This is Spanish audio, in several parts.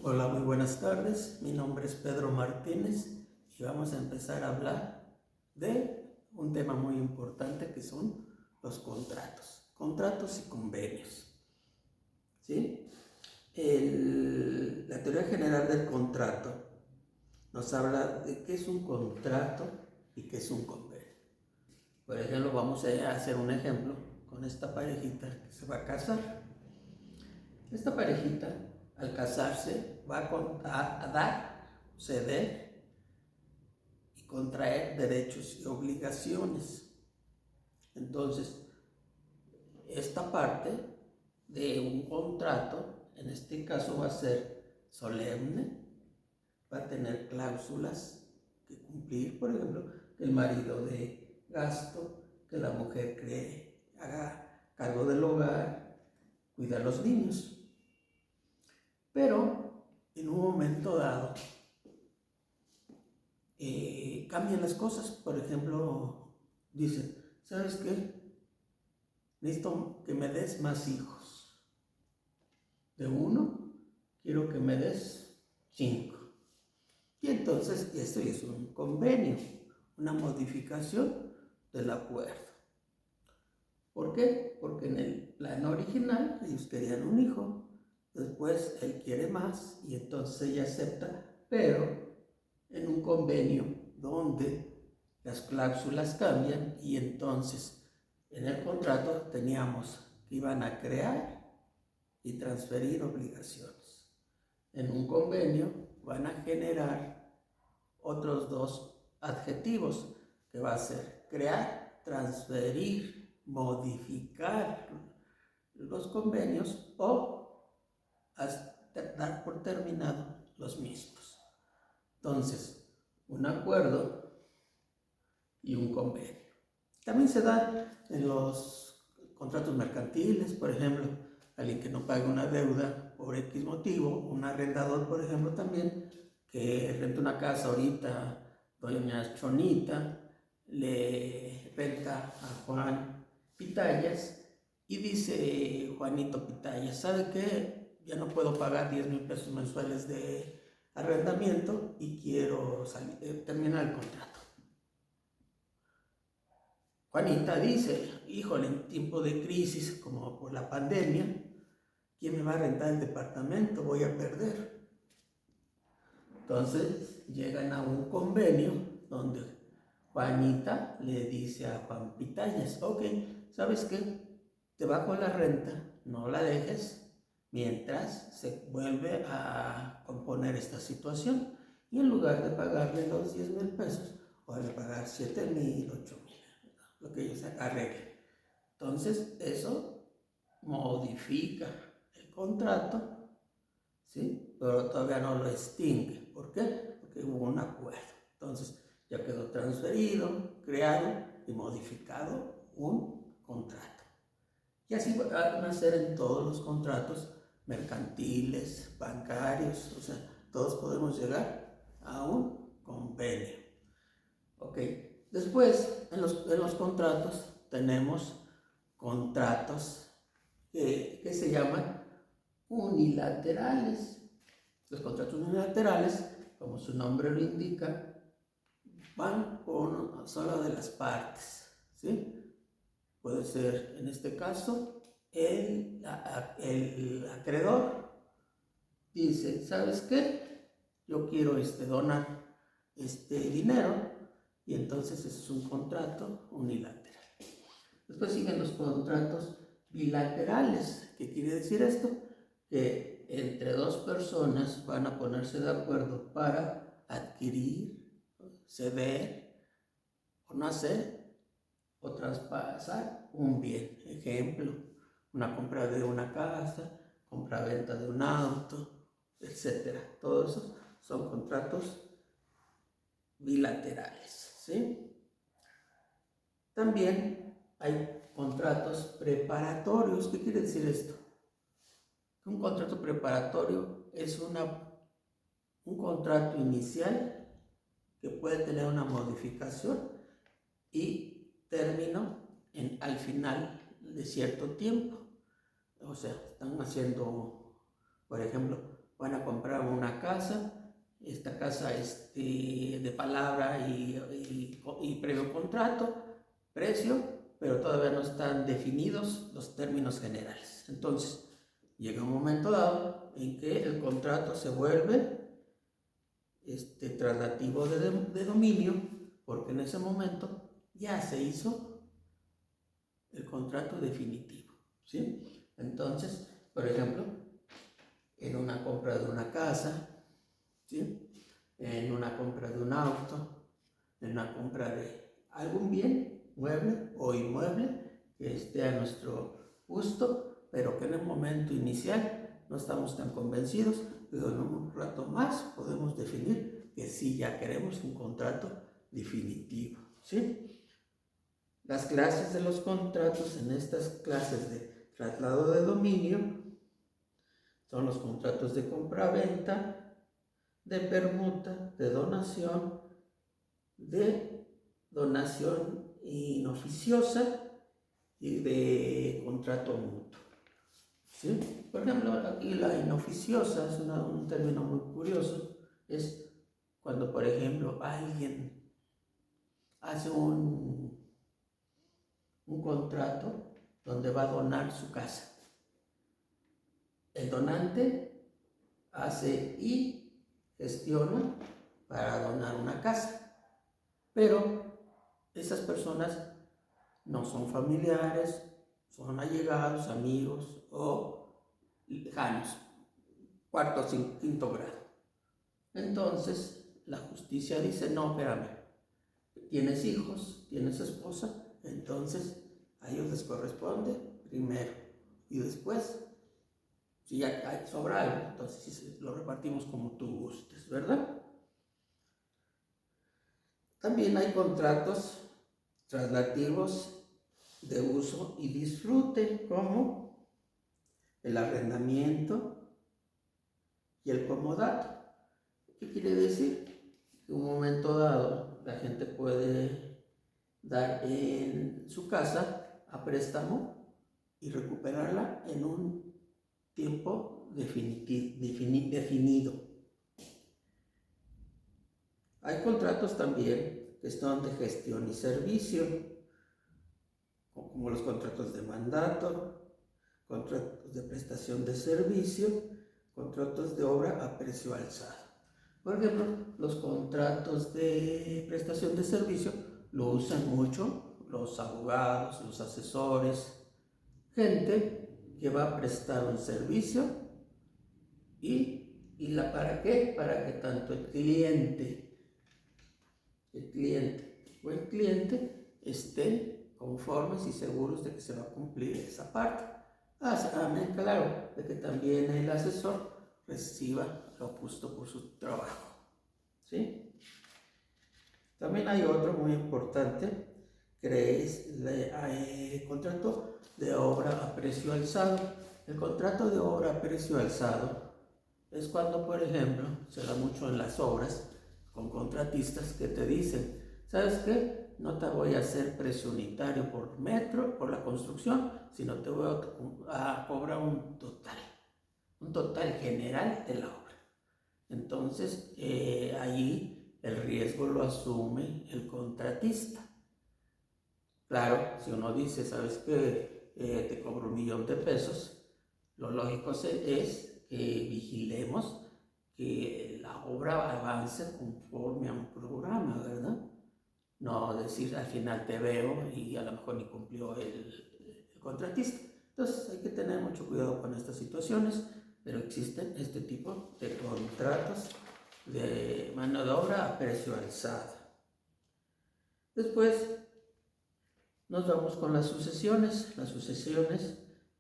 Hola, muy buenas tardes. Mi nombre es Pedro Martínez y vamos a empezar a hablar de un tema muy importante que son los contratos y convenios. ¿Sí? La teoría general del contrato nos habla de qué es un contrato y qué es un convenio. Por ejemplo, vamos a hacer un ejemplo con esta parejita que se va a casar. Esta parejita, al casarse, va a dar, ceder y contraer derechos y obligaciones. Entonces, esta parte de un contrato, en este caso va a ser solemne, va a tener cláusulas que cumplir, por ejemplo, que el marido dé gasto, que la mujer haga cargo del hogar, cuida a los niños. Pero en un momento dado cambian las cosas. Por ejemplo, dicen, ¿sabes qué? Necesito que me des más hijos. De uno, quiero que me des 5. Y entonces esto es un convenio, una modificación del acuerdo. ¿Por qué? Porque en el plan original ellos querían un hijo, después él quiere más y entonces ella acepta, pero en un convenio donde las cláusulas cambian y entonces en el contrato teníamos que iban a crear y transferir obligaciones. En un convenio van a generar otros dos adjetivos que va a ser crear, transferir, modificar los convenios o dar por terminado los mismos. Entonces, un acuerdo y un convenio. También se da en los contratos mercantiles, por ejemplo, alguien que no paga una deuda por X motivo, un arrendador, por ejemplo, también, que renta una casa ahorita, doña Chonita, le renta a Juan Pitayas y dice Juanito Pitayas, ¿sabe qué? Ya no puedo pagar 10,000 pesos mensuales de arrendamiento y quiero terminar el contrato. Juanita dice, híjole, en tiempo de crisis como por la pandemia, ¿quién me va a rentar el departamento? Voy a perder. Entonces llegan a un convenio donde Juanita le dice a Juan Pitayas, ok, ¿sabes qué? Te bajo la renta, no la dejes, mientras se vuelve a componer esta situación. Y en lugar de pagarle los 10,000 pesos, voy a pagar 7,000, 8,000, lo que ellos arreglen. Entonces, eso modifica el contrato, ¿sí? Pero todavía no lo extingue. ¿Por qué? Porque hubo un acuerdo. Entonces, ya quedó transferido, creado y modificado un contrato. Y así van a ser en todos los contratos mercantiles, bancarios, o sea, todos podemos llegar a un convenio. Ok, después en los contratos tenemos contratos que se llaman unilaterales. Los contratos unilaterales, como su nombre lo indica, van con una sola de las partes, ¿sí? Puede ser, en este caso, el acreedor dice, ¿sabes qué? Yo quiero donar dinero y entonces es un contrato unilateral. Después siguen los contratos bilaterales. ¿Qué quiere decir esto? Que entre dos personas van a ponerse de acuerdo para adquirir, ceder o no hacer o traspasar un bien. Ejemplo, una compra de una casa, compra-venta de un auto, etc. Todos esos son contratos bilaterales, ¿sí? También hay contratos preparatorios. ¿Qué quiere decir esto? Un contrato preparatorio es un contrato inicial que puede tener una modificación y término al final de cierto tiempo. O sea, están haciendo, por ejemplo, van a comprar una casa, esta casa de palabra y previo contrato, precio, pero todavía no están definidos los términos generales. Entonces, llega un momento dado en que el contrato se vuelve traslativo de dominio, porque en ese momento ya se hizo el contrato definitivo, ¿sí? Entonces, por ejemplo, en una compra de una casa, ¿sí? En una compra de un auto, en una compra de algún bien, mueble o inmueble, que esté a nuestro gusto, pero que en el momento inicial no estamos tan convencidos, pero en un rato más podemos definir que sí ya queremos un contrato definitivo, ¿sí? Las clases de los contratos en estas clases de traslado de dominio son los contratos de compra-venta, de permuta, de donación inoficiosa y de contrato mutuo, ¿sí? Por ejemplo, aquí la inoficiosa es un término muy curioso, es cuando, por ejemplo, alguien hace un contrato donde va a donar su casa. El donante hace y gestiona para donar una casa, pero esas personas no son familiares, son allegados, amigos o lejanos, cuarto o quinto grado. Entonces, la justicia dice, no, espérame, tienes hijos, tienes esposa, entonces a ellos les corresponde primero y después, si ya sobra algo, entonces lo repartimos como tú gustes, ¿verdad? También hay contratos traslativos de uso y disfrute, como el arrendamiento y el comodato. ¿Qué quiere decir? Que en un momento dado la gente puede dar en su casa a préstamo y recuperarla en un tiempo definido. Hay contratos también que son de gestión y servicio, como los contratos de mandato, contratos de prestación de servicio, contratos de obra a precio alzado. Por ejemplo, los contratos de prestación de servicio lo usan mucho los abogados, los asesores, gente que va a prestar un servicio ¿para qué? Para que tanto el cliente o el cliente estén conformes y seguros de que se va a cumplir esa parte. Claro, de que también el asesor reciba lo justo por su trabajo, ¿sí? También hay otro muy importante, que es el contrato de obra a precio alzado. El contrato de obra a precio alzado es cuando, por ejemplo, se da mucho en las obras con contratistas que te dicen, ¿sabes qué? No te voy a hacer precio unitario por metro, por la construcción, sino te voy a cobrar un total general de la obra. Entonces, ahí el riesgo lo asume el contratista. Claro, si uno dice, ¿sabes qué? Te cobro $1,000,000, lo lógico es que vigilemos que la obra avance conforme a un programa, ¿verdad? No decir al final te veo y a lo mejor ni cumplió el contratista. Entonces hay que tener mucho cuidado con estas situaciones, pero existen este tipo de contratos de mano de obra a precio alzado. Después nos vamos con las sucesiones. Las sucesiones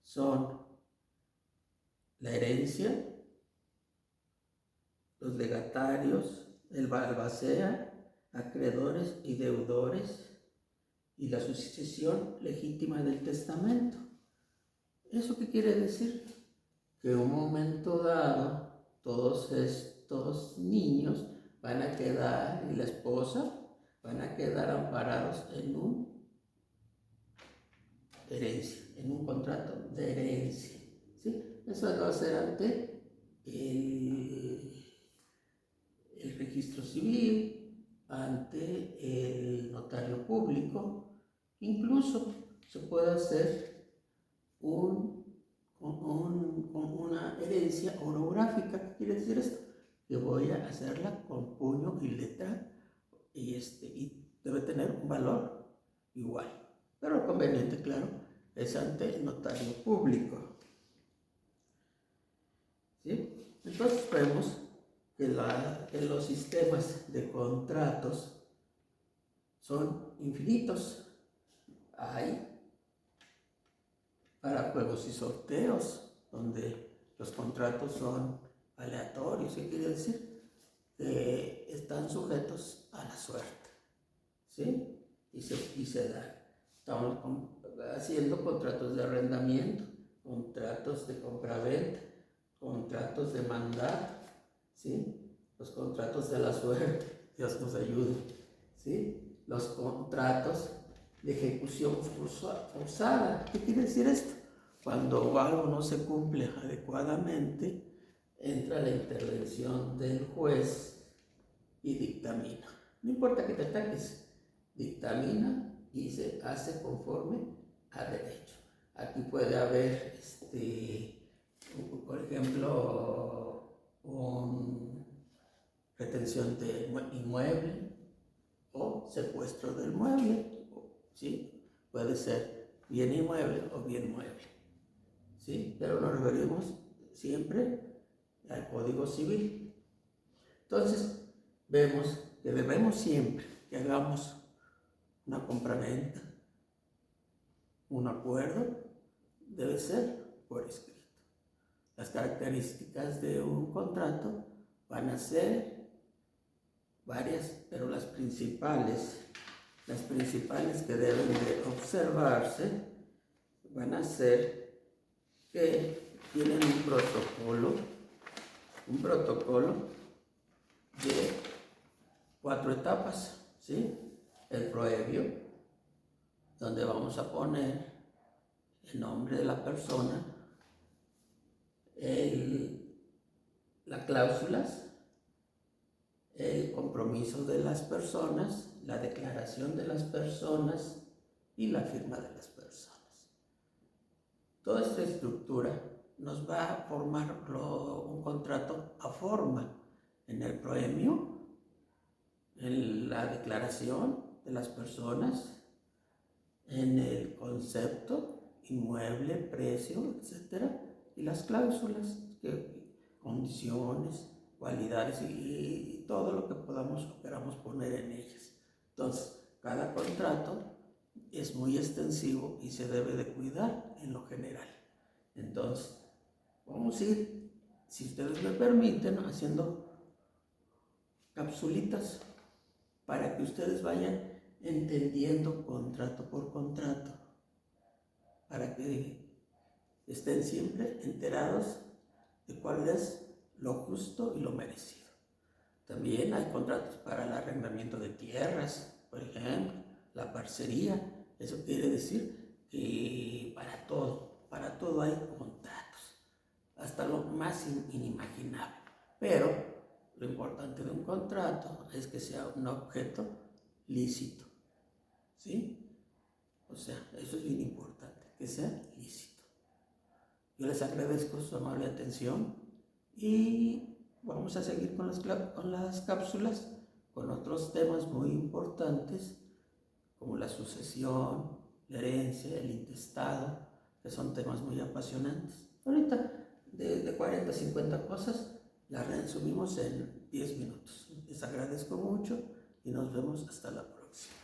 son la herencia, los legatarios, el albacea, acreedores y deudores, y la sucesión legítima del testamento. ¿Eso qué quiere decir? Que en un momento dado todos estos niños van a quedar, y la esposa, van a quedar amparados en una herencia, en un contrato de herencia, ¿sí? Eso va a ser ante el registro civil, ante el notario público. Incluso se puede hacer una herencia orográfica. ¿Qué quiere decir esto? Que voy a hacerla con puño y letra y debe tener un valor igual. Pero lo conveniente, claro, es ante el notario público. ¿Sí? Entonces vemos que los sistemas de contratos son infinitos. Hay para juegos y sorteos, donde los contratos son aleatorios. ¿Qué quiere decir? Que están sujetos a la suerte, ¿sí? Y se dan. Estamos haciendo contratos de arrendamiento, contratos de compraventa, contratos de mandato, ¿sí? Los contratos de la suerte, Dios nos ayude, ¿sí? Los contratos de ejecución forzada. ¿Qué quiere decir esto? Cuando algo no se cumple adecuadamente, entra la intervención del juez y dictamina. No importa que te ataques, dictamina y se hace conforme a derecho. Aquí puede haber, por ejemplo, retención de inmueble o secuestro del mueble, ¿sí? Puede ser bien inmueble o bien mueble, ¿sí? Pero nos referimos siempre al Código Civil. Entonces, vemos que debemos siempre que hagamos una compraventa, un acuerdo, debe ser por escrito. Las características de un contrato van a ser varias, pero las principales que deben de observarse van a ser que tienen un protocolo de 4 etapas, ¿sí? El proebio, donde vamos a poner el nombre de la persona, las cláusulas, el compromiso de las personas, la declaración de las personas y la firma de las personas. Toda esta estructura nos va a formar un contrato a forma en el proemio, en la declaración de las personas, en el concepto, inmueble, precio, etc. Y las cláusulas, condiciones, cualidades y todo lo que queramos poner en ellas. Entonces, cada contrato es muy extensivo y se debe de cuidar en lo general. Entonces, vamos a ir, si ustedes me permiten, haciendo capsulitas para que ustedes vayan entendiendo contrato por contrato, para que estén siempre enterados de cuál es lo justo y lo merecido. También hay contratos para el arrendamiento de tierras, por ejemplo, la parcería. Eso quiere decir que para todo hay contratos, hasta lo más inimaginable. Pero lo importante de un contrato es que sea un objeto lícito, ¿sí? O sea, eso es bien importante, que sea lícito. Yo les agradezco su amable atención y vamos a seguir con las cápsulas, con otros temas muy importantes como la sucesión, la herencia, el intestado, que son temas muy apasionantes. Ahorita de 40 a 50 cosas las resumimos en 10 minutos. Les agradezco mucho y nos vemos hasta la próxima.